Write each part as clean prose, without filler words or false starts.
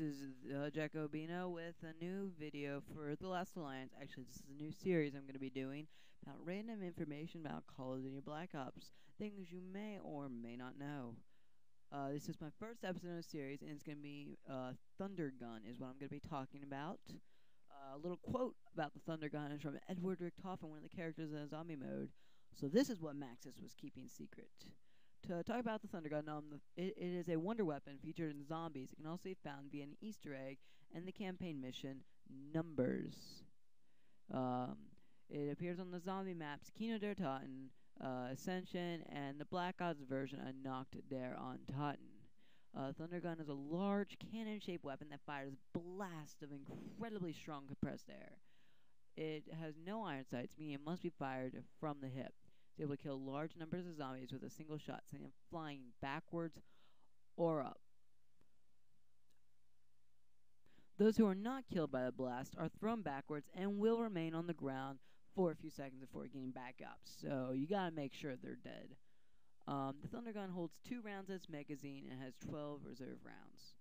This is Jacobino with a new video for The Last Alliance. Actually, this is a new series I'm going to be doing about random information about Call of Duty Black Ops, things you may or may not know. This is my first episode of the series, and it's going to be Thunder Gun is what I'm going to be talking about. A little quote about the Thunder Gun is from Edward Richtofen, one of the characters in Zombie Mode. So this is what Maxis was keeping secret. To talk about the Thunder Gun, it is a wonder weapon featured in Zombies. It can also be found via an Easter egg and the campaign mission Numbers. It appears on the zombie maps Kino der Toten, Ascension, and the Black Ops version Nacht der Untoten. Thunder Gun is a large cannon-shaped weapon that fires blasts of incredibly strong compressed air. It has no iron sights, meaning it must be fired from the hip. It's able to kill large numbers of zombies with a single shot, sending them flying backwards or up. Those who are not killed by the blast are thrown backwards and will remain on the ground for a few seconds before getting back up, so you gotta make sure they're dead. The Thunder Gun holds 2 rounds in its magazine and has 12 reserve rounds.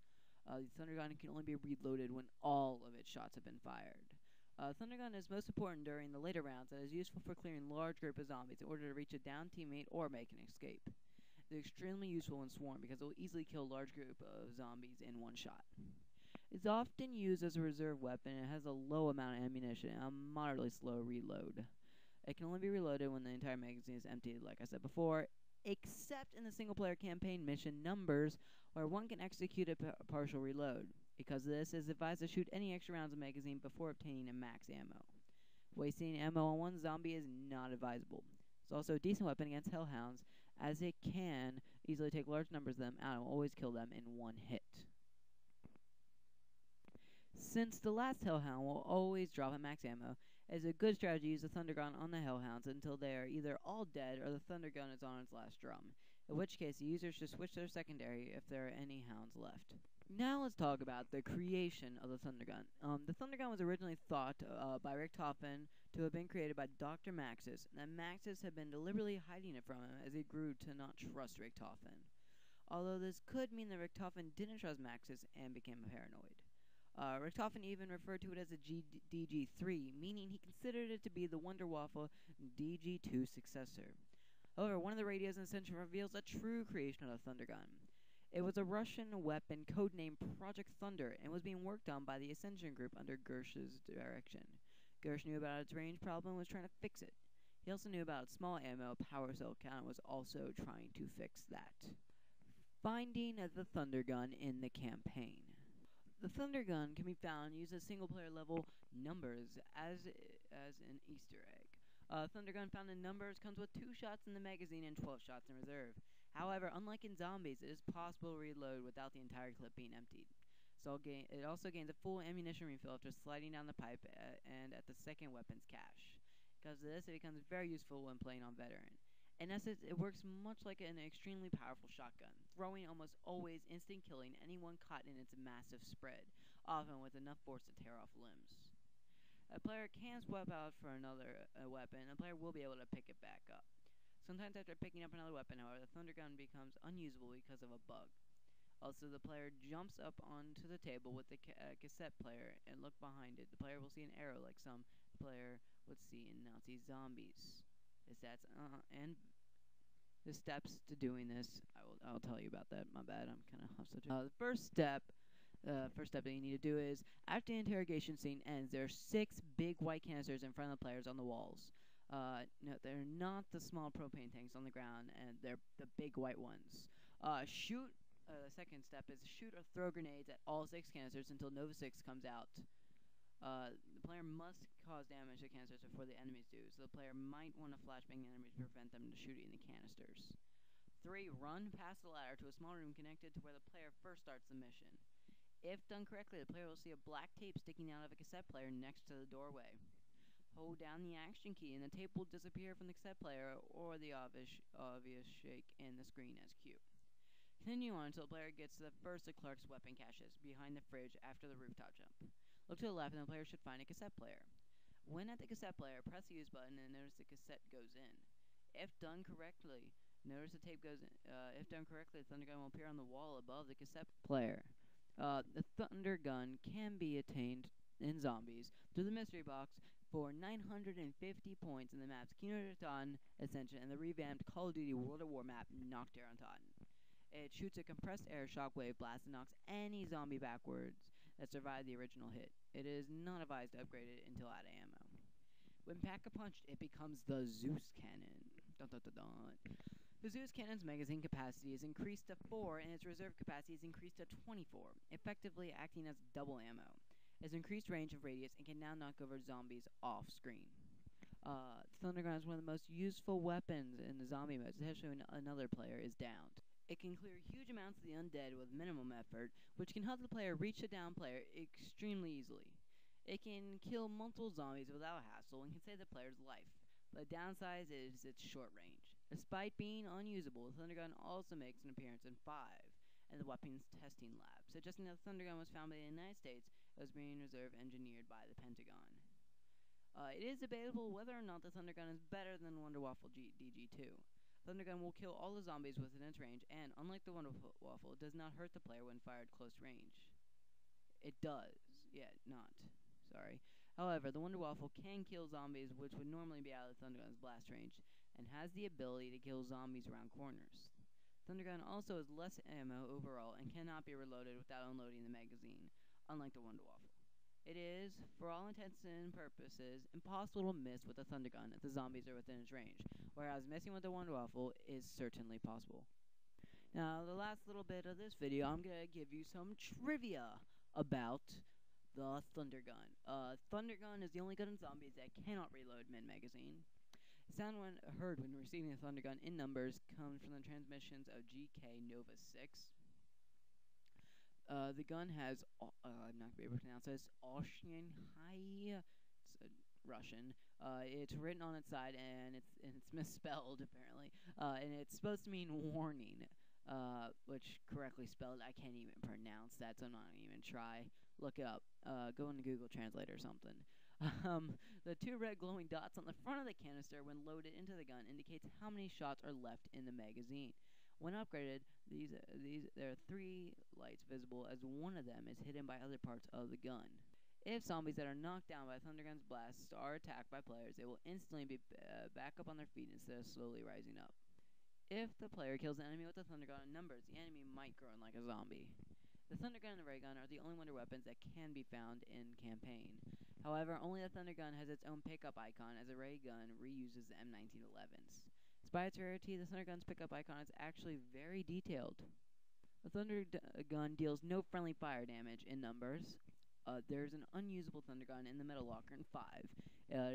The Thunder Gun can only be reloaded when all of its shots have been fired. Thunder Gun is most important during the later rounds and is useful for clearing large groups of zombies in order to reach a downed teammate or make an escape. It is extremely useful when swarmed because it will easily kill a large group of zombies in one shot. It's often used as a reserve weapon and has a low amount of ammunition and a moderately slow reload. It can only be reloaded when the entire magazine is emptied, like I said before, except in the single-player campaign mission Numbers, where one can execute a partial reload. Because of this, it is advised to shoot any extra rounds of magazine before obtaining a max ammo. Wasting ammo on one zombie is not advisable. It's also a decent weapon against hellhounds, as it can easily take large numbers of them out and will always kill them in one hit. Since the last hellhound will always drop at max ammo, it is a good strategy to use the Thunder Gun on the hellhounds until they are either all dead or the Thunder Gun is on its last drum, in which case the user should switch their secondary if there are any hounds left. Now let's talk about the creation of the Thunder Gun. The Thunder Gun was originally thought by Richtofen to have been created by Dr. Maxis, and that Maxis had been deliberately hiding it from him as he grew to not trust Richtofen. Although this could mean that Richtofen didn't trust Maxis and became paranoid. Richtofen even referred to it as a DG3, meaning he considered it to be the Wonder Waffle DG2 successor. However, one of the radios in Ascension reveals a true creation of the Thunder Gun. It was a Russian weapon codenamed Project Thunder and was being worked on by the Ascension group under Gersh's direction. Gersh knew about its range problem and was trying to fix it. He also knew about its small ammo power cell count and was also trying to fix that. Finding the Thunder Gun in the campaign. The Thunder Gun can be found using single-player level Numbers as an Easter egg. Thunder Gun found in Numbers comes with 2 shots in the magazine and 12 shots in reserve. However, unlike in Zombies, it is possible to reload without the entire clip being emptied. So it also gains a full ammunition refill after sliding down the pipe and at the second weapon's cache. Because of this, it becomes very useful when playing on Veteran. In essence, it works much like an extremely powerful shotgun, throwing almost always instant killing anyone caught in its massive spread, often with enough force to tear off limbs. A player can swap out for another weapon, and a player will be able to pick it back up. Sometimes after picking up another weapon, however, the Thunder Gun becomes unusable because of a bug. Also, the player jumps up onto the table with the cassette player and look behind it. The player will see an arrow like some player would see in Nazi Zombies. And the steps to doing this, I'll tell you about that. My bad, I'm kind of off subject. The first step that you need to do is, after the interrogation scene ends, there are 6 big white canisters in front of the players on the walls. No, they're not the small propane tanks on the ground, and they're the big white ones. The second step is shoot or throw grenades at all 6 canisters until Nova 6 comes out. The player must cause damage to canisters before the enemies do, so the player might want to flashbang the enemies to prevent them from shooting the canisters. 3. Run past the ladder to a small room connected to where the player first starts the mission. If done correctly, the player will see a black tape sticking out of a cassette player next to the doorway. Hold down the action key and the tape will disappear from the cassette player or the obvious shake in the screen as Q. Continue on until the player gets to the first of Clark's weapon caches, behind the fridge after the rooftop jump. Look to the left and the player should find a cassette player. When at the cassette player, press the use button and notice the cassette goes in. If done correctly, notice the tape goes in. If done correctly, the Thunder Gun will appear on the wall above the cassette player. The Thunder Gun can be attained in Zombies through the mystery box for 950 points in the map's Kinotaton Ascension and the revamped Call of Duty World at War map Nocteronton. It shoots a compressed air shockwave blast and knocks any zombie backwards that survived the original hit. It is not advised to upgrade it until out of ammo. When pack-a-punched, it becomes the Zeus Cannon. Dun, dun, dun, dun. The Zeus Cannon's magazine capacity is increased to 4, and its reserve capacity is increased to 24, effectively acting as double ammo. It has increased range of radius and can now knock over zombies off-screen. Thunder Gun is one of the most useful weapons in the zombie mode, especially when another player is downed. It can clear huge amounts of the undead with minimum effort, which can help the player reach the downed player extremely easily. It can kill multiple zombies without hassle and can save the player's life. The downside is its short range. Despite being unusable, the Thunder Gun also makes an appearance in 5 in the weapons testing lab, suggesting that the Thunder Gun was found by the United States and was being reserve engineered by the Pentagon. It is debatable whether or not the Thunder Gun is better than the Wonder Waffle DG2. Thunder Gun will kill all the zombies within its range, and unlike the Wonder Waffle, it does not hurt the player when fired close range. It does. Sorry. However, the Wonder Waffle can kill zombies which would normally be out of the Thunder Gun's blast range, and has the ability to kill zombies around corners. Thunder Gun also has less ammo overall and cannot be reloaded without unloading the magazine, unlike the Wonder Waffle. It is, for all intents and purposes, impossible to miss with the Thunder Gun if the zombies are within its range, whereas missing with the Wonder Waffle is certainly possible. Now, the last little bit of this video, I'm going to give you some trivia about the Thunder Gun. Thunder Gun is the only gun in zombies that cannot reload mid-magazine. The sound heard when receiving the Thunder Gun in numbers comes from the transmissions of GK Nova 6. The gun has, I'm not going to be able to pronounce this, Oshanhai, it's Russian. It's written on its side, and it's misspelled, apparently. And it's supposed to mean warning, which correctly spelled, I can't even pronounce that, so I'm not even try. Look it up. Go into Google Translate or something. The 2 red glowing dots on the front of the canister when loaded into the gun indicates how many shots are left in the magazine. When upgraded, there are 3 lights visible, as one of them is hidden by other parts of the gun. If zombies that are knocked down by Thunder Gun's blasts are attacked by players, they will instantly be back up on their feet instead of slowly rising up. If the player kills an enemy with the Thunder Gun in numbers, the enemy might groan like a zombie. The Thunder Gun and the Ray Gun are the only wonder weapons that can be found in campaign. However, only the Thunder Gun has its own pickup icon, as the Ray Gun reuses the M1911s. Despite its rarity, the Thunder Gun's pickup icon is actually very detailed. The Thunder Gun deals no friendly fire damage in numbers. There's an unusable Thunder Gun in the metal locker in 5.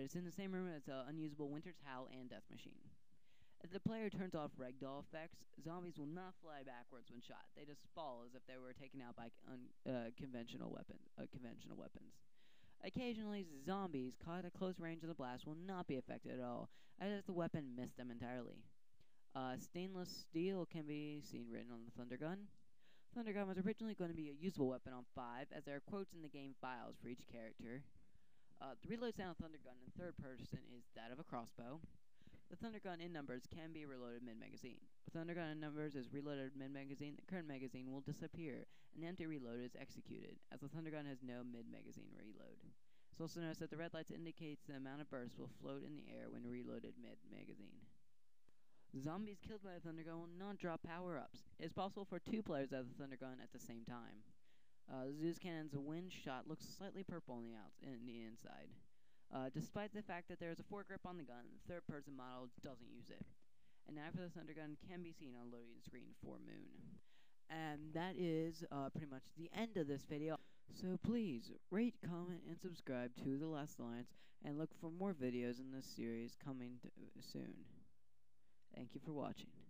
It's in the same room as unusable Winter's Howl and Death Machine. If the player turns off ragdoll effects, zombies will not fly backwards when shot. They just fall as if they were taken out by conventional weapons. Occasionally, zombies caught at close range of the blast will not be affected at all, as if the weapon missed them entirely. Stainless steel can be seen written on the Thunder Gun. Thunder Gun was originally going to be a usable weapon on 5, as there are quotes in the game files for each character. The reload sound of Thunder Gun in third person is that of a crossbow. The Thunder Gun in numbers can be reloaded mid-magazine. If Thunder Gun in numbers is reloaded mid-magazine, the current magazine will disappear, and the empty reload is executed, as the Thunder Gun has no mid-magazine reload. It's also noticed that the red lights indicates the amount of bursts will float in the air when reloaded mid-magazine. Zombies killed by the Thunder Gun will not drop power-ups. It is possible for 2 players to have the Thunder Gun at the same time. The Zeus Cannon's wind shot looks slightly purple on the inside. Despite the fact that there is a foregrip on the gun, the third-person model doesn't use it. And after the Thunder Gun can be seen on loading screen for Moon. And that is pretty much the end of this video. So please, rate, comment, and subscribe to The Last Alliance, and look for more videos in this series coming soon. Thank you for watching.